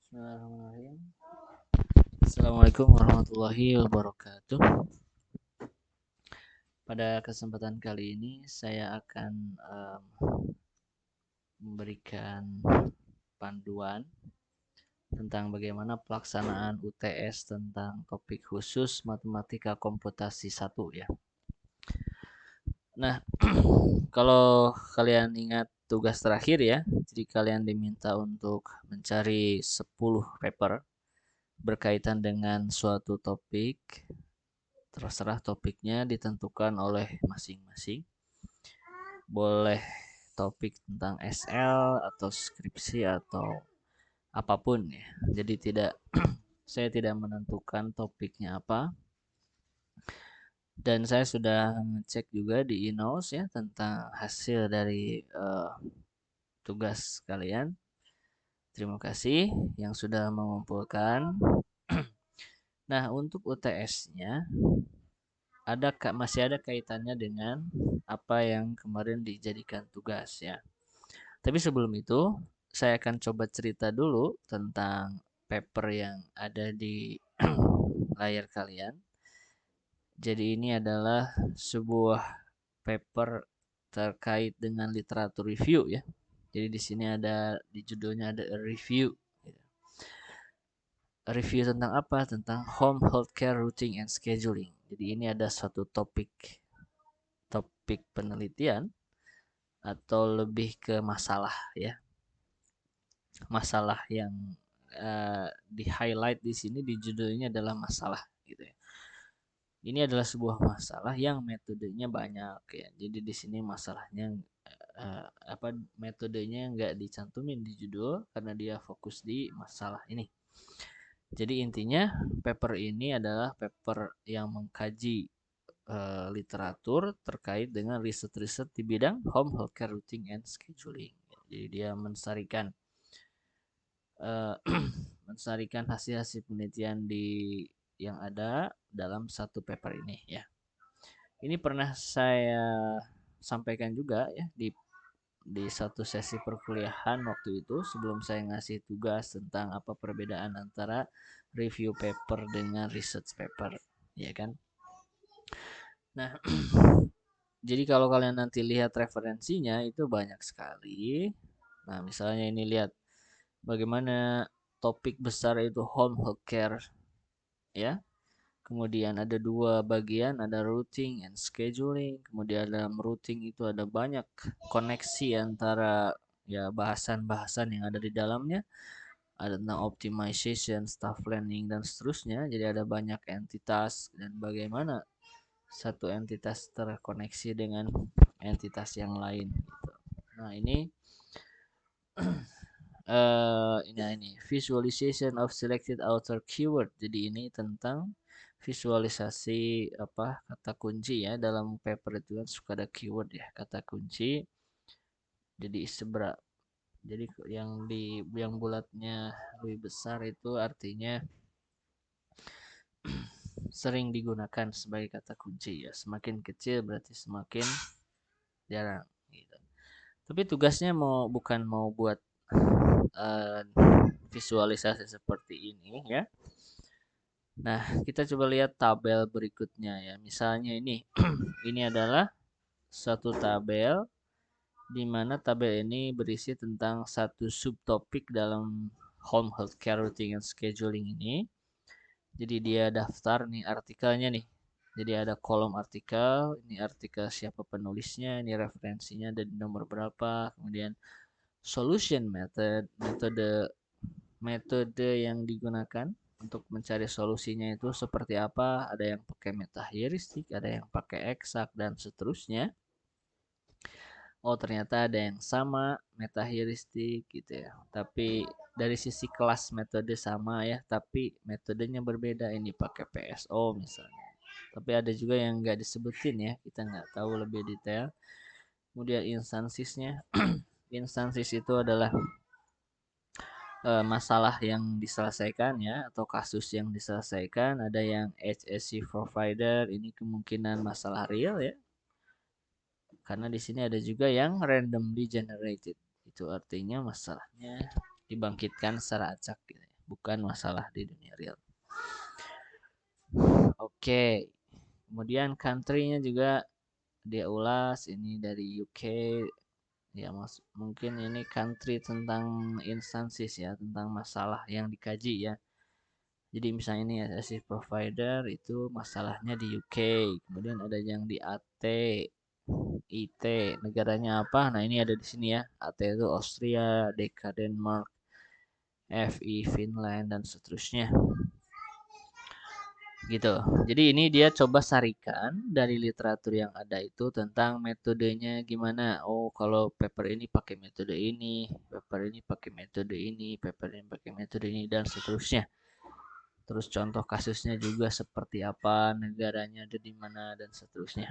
Bismillahirrahmanirrahim. Assalamualaikum warahmatullahi wabarakatuh. Pada kesempatan kali ini saya akan memberikan panduan tentang bagaimana pelaksanaan UTS tentang topik khusus matematika komputasi 1 ya. Nah, kalau kalian ingat tugas terakhir ya, jadi kalian diminta untuk mencari 10 paper berkaitan dengan suatu topik. Terserah topiknya ditentukan oleh masing-masing. Boleh topik tentang SL atau skripsi atau apapun ya. Jadi saya tidak menentukan topiknya apa. Dan saya sudah ngecek juga di e-notes ya tentang hasil dari tugas kalian. Terima kasih yang sudah mengumpulkan. Nah, untuk UTS-nya masih ada kaitannya dengan apa yang kemarin dijadikan tugas ya. Tapi sebelum itu, saya akan coba cerita dulu tentang paper yang ada di layar kalian. Jadi ini adalah sebuah paper terkait dengan literatur review ya. Jadi di sini di judulnya ada a review. Review tentang apa? Tentang home healthcare routing and scheduling. Jadi ini ada suatu topik penelitian atau lebih ke masalah ya. Masalah yang di highlight di sini di judulnya adalah masalah gitu ya. Ini adalah sebuah masalah yang metodenya banyak ya. Jadi di sini masalahnya metodenya nggak dicantumin di judul karena dia fokus di masalah ini. Jadi intinya paper ini adalah paper yang mengkaji literatur terkait dengan riset-riset di bidang home healthcare routing and scheduling. Jadi dia mensarikan hasil-hasil penelitian yang ada dalam satu paper ini ya. Ini pernah saya sampaikan juga ya di satu sesi perkuliahan waktu itu sebelum saya ngasih tugas tentang apa perbedaan antara review paper dengan research paper, ya kan? Nah, jadi kalau kalian nanti lihat referensinya itu banyak sekali. Nah, misalnya ini lihat bagaimana topik besar itu home healthcare ya. Kemudian ada dua bagian, ada routing and scheduling. Kemudian dalam routing itu ada banyak koneksi antara ya bahasan-bahasan yang ada di dalamnya. Ada tentang optimization, staff planning dan seterusnya. Jadi ada banyak entitas dan bagaimana satu entitas terkoneksi dengan entitas yang lain. Nah ini visualization of selected outer keyword. Jadi ini tentang visualisasi kata kunci ya dalam paper itu kan suka ada keyword ya kata kunci. Jadi jadi yang bulatnya lebih besar itu artinya sering digunakan sebagai kata kunci ya. Semakin kecil berarti semakin jarang gitu. Tapi tugasnya bukan mau buat uh, visualisasi seperti ini ya. Nah, kita coba lihat tabel berikutnya ya. Misalnya ini, ini adalah satu tabel di mana tabel ini berisi tentang satu subtopik dalam home healthcare routing and scheduling ini. Jadi dia daftar nih artikelnya nih. Jadi ada kolom artikel, ini artikel siapa penulisnya, ini referensinya dan nomor berapa, kemudian solution method, metode yang digunakan untuk mencari solusinya itu seperti apa, ada yang pakai metaheuristik, ada yang pakai eksak dan seterusnya. Oh, ternyata ada yang sama metaheuristik gitu ya. Tapi dari sisi kelas metode sama ya, tapi metodenya berbeda. Ini pakai PSO misalnya. Tapi ada juga yang nggak disebutin ya, kita nggak tahu lebih detail. Kemudian instansisnya, instansis itu adalah masalah yang diselesaikan ya atau kasus yang diselesaikan. Ada yang HSC provider, ini kemungkinan masalah real ya. Karena di sini ada juga yang randomly generated. Itu artinya masalahnya dibangkitkan secara acak gitu ya. bukan masalah di dunia real. Oke. Kemudian country-nya juga dia ulas, ini dari UK ya, mungkin ini country tentang instansis ya, tentang masalah yang dikaji ya. Jadi misalnya ini as provider itu masalahnya di UK, kemudian ada yang di AT, IT, negaranya apa? Nah ini ada di sini ya, AT itu Austria, DK Denmark, FI Finland dan seterusnya. Gitu. Jadi ini dia coba sarikan dari literatur yang ada itu tentang metodenya gimana. Oh, kalau paper ini pakai metode ini, paper ini pakai metode ini, paper ini pakai metode ini dan seterusnya. Terus contoh kasusnya juga seperti apa, negaranya ada di mana dan seterusnya.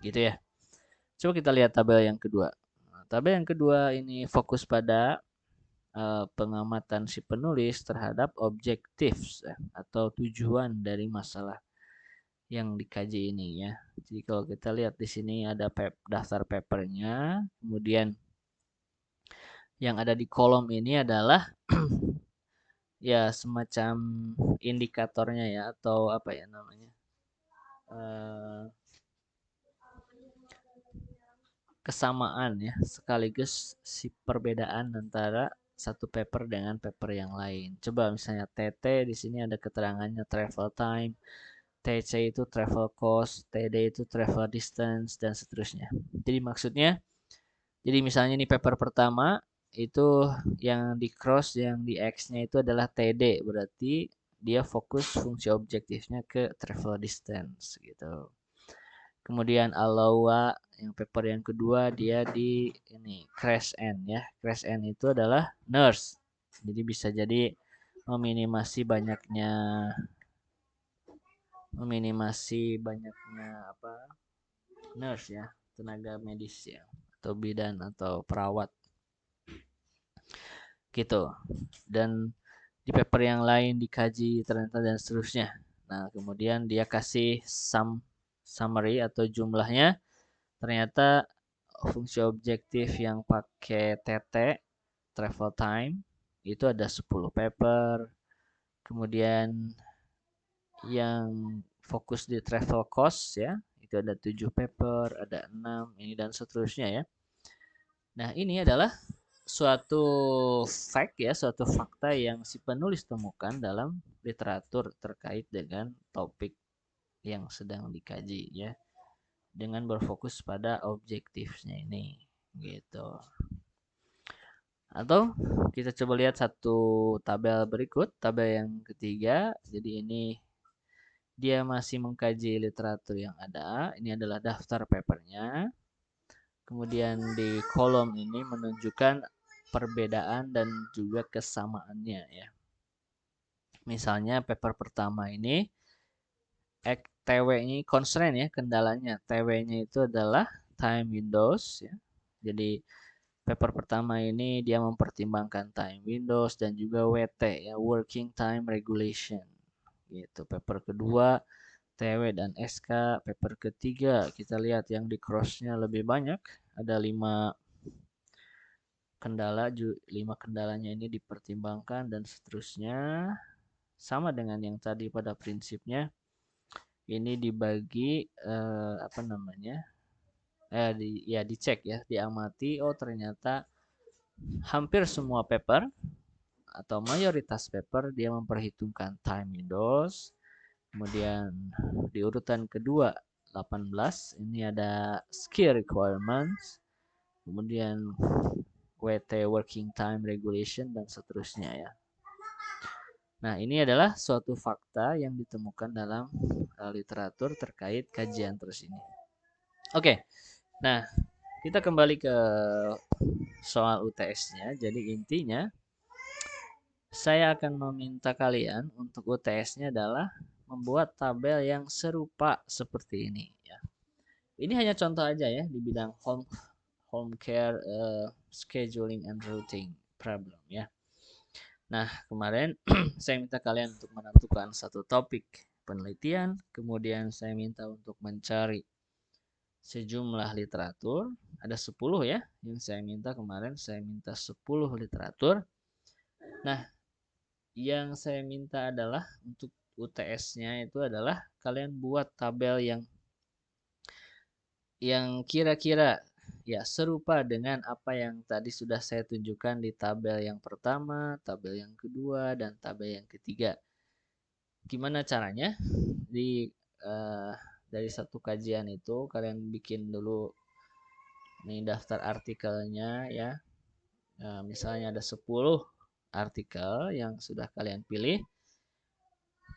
Gitu ya. Coba kita lihat tabel yang kedua. Nah, tabel yang kedua ini fokus pada pengamatan si penulis terhadap objektif atau tujuan dari masalah yang dikaji ini ya. Jadi kalau kita lihat di sini ada daftar papernya, kemudian yang ada di kolom ini adalah ya semacam indikatornya ya, atau apa ya namanya, kesamaan ya, sekaligus si perbedaan antara satu paper dengan paper yang lain. Coba misalnya TT di sini ada keterangannya travel time, TC itu travel cost, TD itu travel distance dan seterusnya. Jadi maksudnya, jadi misalnya ini paper pertama itu yang di cross, yang di X-nya itu adalah TD, berarti dia fokus fungsi objektifnya ke travel distance gitu. Kemudian Alawa yang paper yang kedua dia di ini crash end ya. Crash end itu adalah nurse. Jadi bisa jadi meminimasi banyaknya apa? Nurse ya, tenaga medis ya, atau bidan atau perawat. Gitu. Dan di paper yang lain dikaji ternyata dan seterusnya. Nah, kemudian dia kasih summary atau jumlahnya. Ternyata fungsi objektif yang pakai TT, travel time, itu ada 10 paper. Kemudian yang fokus di travel cost ya, itu ada 7 paper, ada 6, ini dan seterusnya ya. Nah, ini adalah suatu fact ya, suatu fakta yang si penulis temukan dalam literatur terkait dengan topik yang sedang dikaji ya, dengan berfokus pada objektifnya ini gitu. Atau kita coba lihat satu tabel berikut, tabel yang ketiga. Jadi ini dia masih mengkaji literatur yang ada. Ini adalah daftar papernya. Kemudian di kolom ini menunjukkan perbedaan dan juga kesamaannya ya. Misalnya paper pertama ini TW-nya constraint ya, kendalanya. TW-nya itu adalah time windows ya. Jadi paper pertama ini dia mempertimbangkan time windows dan juga WT ya, working time regulation. Gitu. Paper kedua TW dan SK. Paper ketiga kita lihat yang di cross-nya lebih banyak, ada 5 kendala, 5 kendalanya ini dipertimbangkan dan seterusnya. Sama dengan yang tadi pada prinsipnya, ini dibagi apa namanya, dicek ya, diamati. Oh ternyata hampir semua paper atau mayoritas paper dia memperhitungkan time windows. Kemudian di urutan kedua 18 ini ada skill requirements, kemudian WT working time regulation dan seterusnya ya. Nah, ini adalah suatu fakta yang ditemukan dalam literatur terkait kajian terus ini. Oke. Nah, kita kembali ke soal UTS-nya. Jadi intinya saya akan meminta kalian untuk UTS-nya adalah membuat tabel yang serupa seperti ini ya. Ini hanya contoh aja ya di bidang home care scheduling and routing problem ya. Nah, kemarin saya minta kalian untuk menentukan satu topik penelitian, kemudian saya minta untuk mencari sejumlah literatur, ada 10 ya yang saya minta kemarin, saya minta 10 literatur. Nah, Yang saya minta adalah untuk UTS-nya itu adalah kalian buat tabel yang kira-kira ya serupa dengan apa yang tadi sudah saya tunjukkan di tabel yang pertama, tabel yang kedua, dan tabel yang ketiga. Gimana caranya? Di eh, dari satu kajian itu kalian bikin dulu nih daftar artikelnya ya. Misalnya ada 10 artikel yang sudah kalian pilih.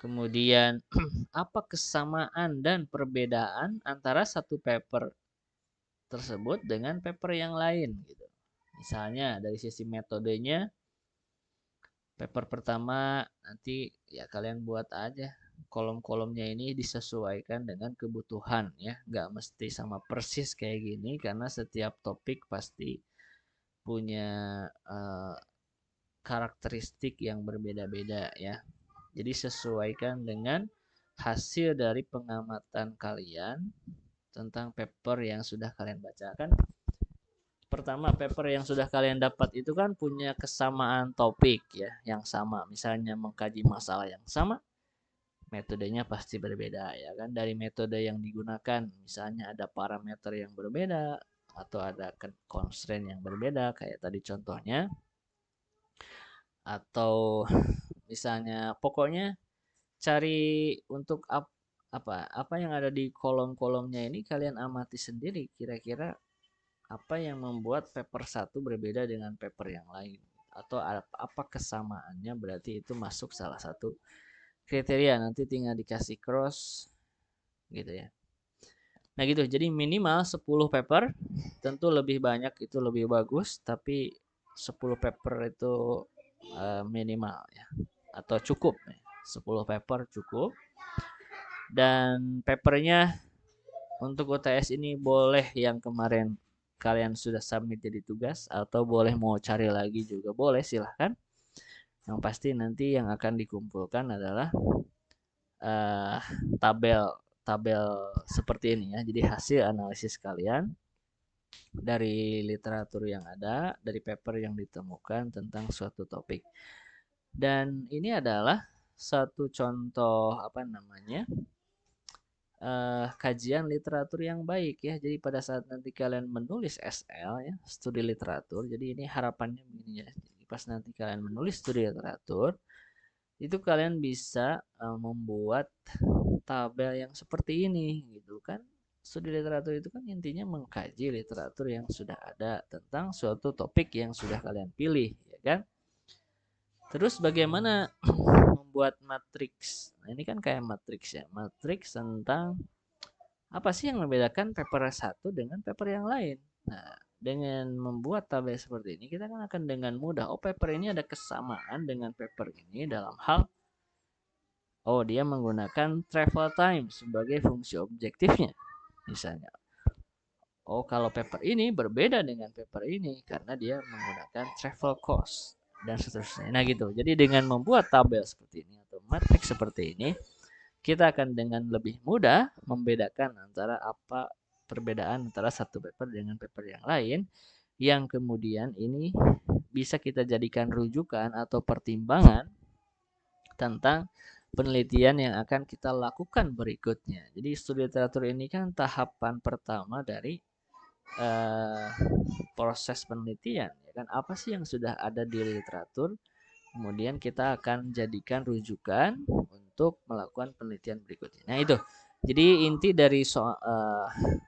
Kemudian apa kesamaan dan perbedaan antara satu paper tersebut dengan paper yang lain gitu. Misalnya dari sisi metodenya, paper pertama nanti ya kalian buat aja kolom-kolomnya ini disesuaikan dengan kebutuhan ya, nggak mesti sama persis kayak gini karena setiap topik pasti punya eh, karakteristik yang berbeda-beda ya. Jadi sesuaikan dengan hasil dari pengamatan kalian tentang paper yang sudah kalian bacakan. Pertama, paper yang sudah kalian dapat itu kan punya kesamaan topik ya, yang sama. Misalnya mengkaji masalah yang sama, metodenya pasti berbeda ya kan. Dari metode yang digunakan, misalnya ada parameter yang berbeda atau ada constraint yang berbeda kayak tadi contohnya. Atau misalnya pokoknya cari untuk apa yang ada di kolom-kolomnya ini kalian amati sendiri kira-kira apa yang membuat paper satu berbeda dengan paper yang lain atau apa kesamaannya, berarti itu masuk salah satu kriteria, nanti tinggal dikasih cross gitu ya. Nah gitu, jadi minimal 10 paper, tentu lebih banyak itu lebih bagus, tapi 10 paper itu minimal ya, atau cukup ya. 10 paper cukup. Dan papernya untuk UTS ini boleh yang kemarin kalian sudah submit jadi tugas atau boleh mau cari lagi juga boleh, silahkan. Yang pasti nanti yang akan dikumpulkan adalah uh, tabel tabel seperti ini ya. Jadi hasil analisis kalian dari literatur yang ada, dari paper yang ditemukan tentang suatu topik. Dan ini adalah satu contoh apa namanya? Kajian literatur yang baik ya. Jadi pada saat nanti kalian menulis SL ya, studi literatur. Jadi ini harapannya begini ya. Jadi pas nanti kalian menulis studi literatur, itu kalian bisa membuat tabel yang seperti ini gitu kan. Studi literatur itu kan intinya mengkaji literatur yang sudah ada tentang suatu topik yang sudah kalian pilih, ya kan? Terus bagaimana membuat matriks? Nah, ini kan kayak matriks ya. Matriks tentang apa sih yang membedakan paper satu dengan paper yang lain? Nah, dengan membuat tabel seperti ini, kita kan akan dengan mudah, oh paper ini ada kesamaan dengan paper ini dalam hal, oh dia menggunakan travel time sebagai fungsi objektifnya. Misalnya, oh kalau paper ini berbeda dengan paper ini karena dia menggunakan travel cost dan seterusnya. Nah gitu, jadi dengan membuat tabel seperti ini atau matriks seperti ini, kita akan dengan lebih mudah membedakan antara apa perbedaan antara satu paper dengan paper yang lain, yang kemudian ini bisa kita jadikan rujukan atau pertimbangan tentang penelitian yang akan kita lakukan berikutnya. Jadi studi literatur ini kan tahapan pertama dari eh, proses penelitian, ya kan? Apa sih yang sudah ada di literatur? Kemudian kita akan jadikan rujukan untuk melakukan penelitian berikutnya. Nah itu, jadi inti dari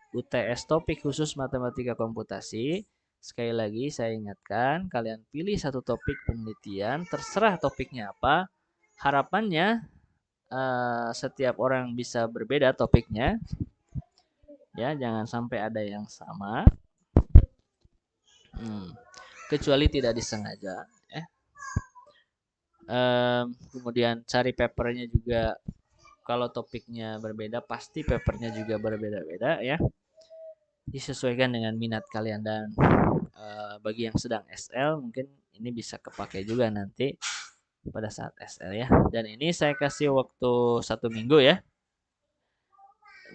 UTS topik khusus matematika komputasi, sekali lagi saya ingatkan, kalian pilih satu topik penelitian, terserah topiknya apa. Harapannya setiap orang bisa berbeda topiknya, ya jangan sampai ada yang sama, kecuali tidak disengaja. Kemudian cari papernya juga, kalau topiknya berbeda pasti papernya juga berbeda-beda ya, disesuaikan dengan minat kalian. Dan bagi yang sedang SL mungkin ini bisa kepakai juga nanti pada saat SL ya. Dan ini saya kasih waktu 1 minggu ya,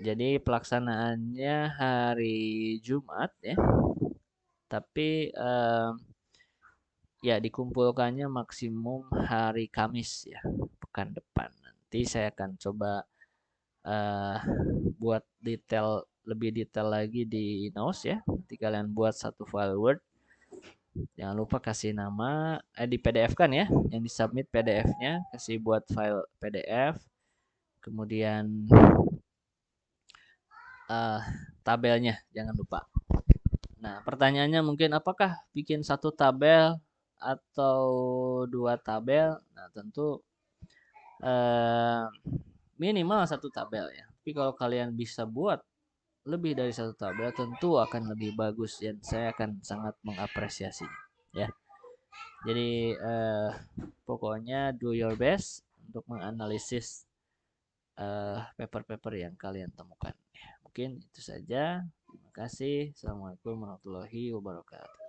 jadi pelaksanaannya hari Jumat ya, tapi ya dikumpulkannya maksimum hari Kamis ya, pekan depan. Nanti saya akan coba eh, buat lebih detail lagi di Notes ya. Nanti kalian buat satu file Word. Jangan lupa kasih nama di PDF kan ya, yang disubmit PDF-nya kasih buat file PDF. Kemudian eh, tabelnya jangan lupa. Nah, pertanyaannya mungkin apakah bikin satu tabel atau dua tabel? Nah, tentu eh, minimal satu tabel ya. Tapi kalau kalian bisa buat lebih dari satu tabel, tentu akan lebih bagus dan saya akan sangat mengapresiasinya. Ya, jadi pokoknya do your best untuk menganalisis paper-paper yang kalian temukan. Ya, mungkin itu saja. Terima kasih. Assalamualaikum warahmatullahi wabarakatuh.